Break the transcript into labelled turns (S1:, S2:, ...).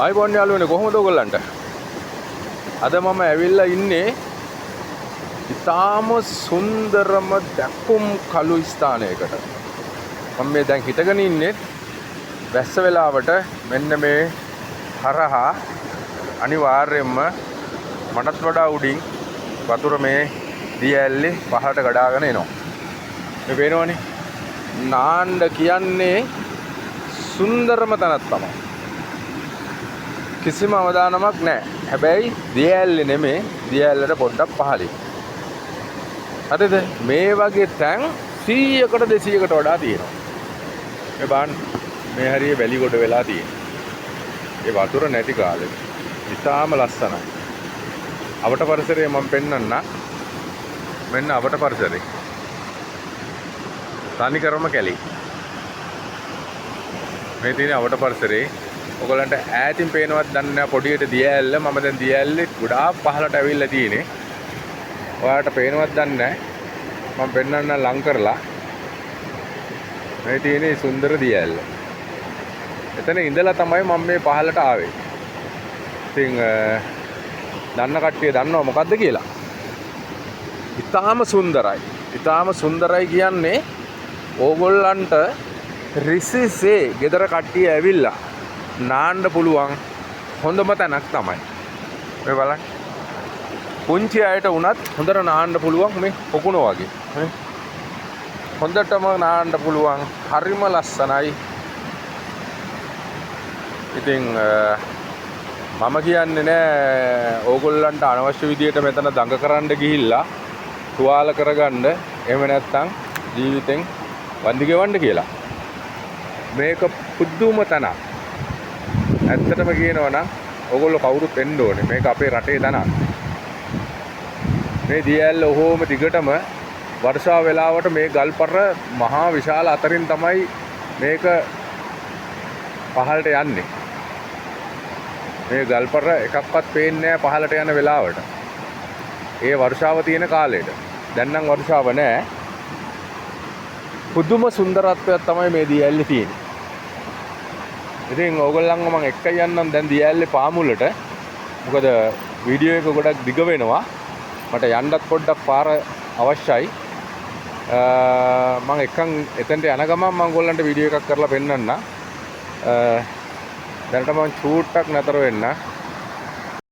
S1: ආයිබෝන් යාළුවනේ කොහොමද ඔයගොල්ලන්ට? අද මම ඇවිල්ලා ඉන්නේ ඉතාම සුන්දරම දැකුම් කළු ස්ථානයකට. මම මේ දැන් හිටගෙන ඉන්නේ වැස්ස වෙලාවට මෙන්න මේ හරහා අනිවාර්යයෙන්ම මටත් වඩා උඩින් වතුර මේ දී ඇල්ලේ පහළට ගඩාගෙන එනවා. මේ පේනවනේ. නාන්න කියන්නේ සුන්දරම තැනක් තමයි. කිසිම අවදානමක් නැහැ. හැබැයි දී ඇල්ලේ නෙමේ දී ඇල්ලට පොඩ්ඩක් පහළින්. හරිද? මේ වගේ තැන් 100කට 200කට වඩා තියෙනවා. මේ බලන්න මේ හරිය වැලි කොට වෙලා තියෙනවා. ඒ වතුර නැති කාලේ. ඉතාලම ලස්සනයි. අවට පරිසරය මම පෙන්නන්න. මෙන්න අවට පරිසරය. තනි කරම කැලේ. මේ තියෙන අවට පරිසරේ ඔයගලන්ට ඈතින් පේනවත් දන්නේ නැහැ පොඩියට දිය ඇල්ල. මම දැන් දිය ඇල්ලේ ගොඩාක් පහළට ඇවිල්ලා තියෙන්නේ. ඔයාලට පේනවත් දන්නේ නැහැ. මම පෙන්නන්න ලං කරලා. මේ තියෙන සුන්දර දිය ඇල්ල. එතන ඉඳලා තමයි මම මේ පහළට ආවේ. ඉතින් දන්න කට්ටිය දන්නවා මොකද්ද කියලා. ඉතාලම සුන්දරයි. ඉතාලම සුන්දරයි කියන්නේ ඕගොල්ලන්ට රිසිසේ ගෙදර කට්ටිය ඇවිල්ලා නාන්න පුළුවන් හොඳම තැනක් තමයි. මේ බලන්න. පුංචි අයට වුණත් හොඳට නාන්න පුළුවන් මේ පොකුණ වගේ. හොඳටම නාන්න පුළුවන්. හරිම ලස්සනයි. ඉතින් මම කියන්නේ නෑ ඕගොල්ලන්ට අනවශ්‍ය විදියට මෙතන දඟ කරන්න ගිහිල්ලා තුවාල කරගන්න එහෙම නැත්නම් ජීවිතෙන් වන්දි ගෙවන්න කියලා. මේක පුදුම තැනක්. ඇත්තටම කියනවා නම් ඕගොල්ලෝ කවුරුත් එන්න ඕනේ. මේක අපේ රටේ තැනක්. මේ දී ඇල්ල ඔහොම දිගටම වර්ෂාව වෙලාවට මේ ගල්පර මහා විශාල අතරින් තමයි මේක පහළට යන්නේ. මේ ගල්පර එකක්වත් පේන්නේ නැහැ පහළට යන වෙලාවට. ඒ වර්ෂාව තියෙන කාලෙට. දැන් නම් වර්ෂාව නැහැ. පුදුම සුන්දරත්වයක් තමයි මේ දී ඇල්ලේ තියෙන්නේ. ඉතින් ඕගොල්ලන්ව මම එක්ක යන්නම් දැන් දී ඇල්ලේ පාමුලට. මොකද වීඩියෝ එක ගොඩක් දිග වෙනවා. මට යන්නත් පොඩ්ඩක් පාර අවශ්‍යයි. මම එක්කන් එතනට යන ගමන් මම ඔයගොල්ලන්ට වීඩියෝ එකක් කරලා පෙන්නන්නම්. දැනට මම චූට්ටක් නතර වෙන්න.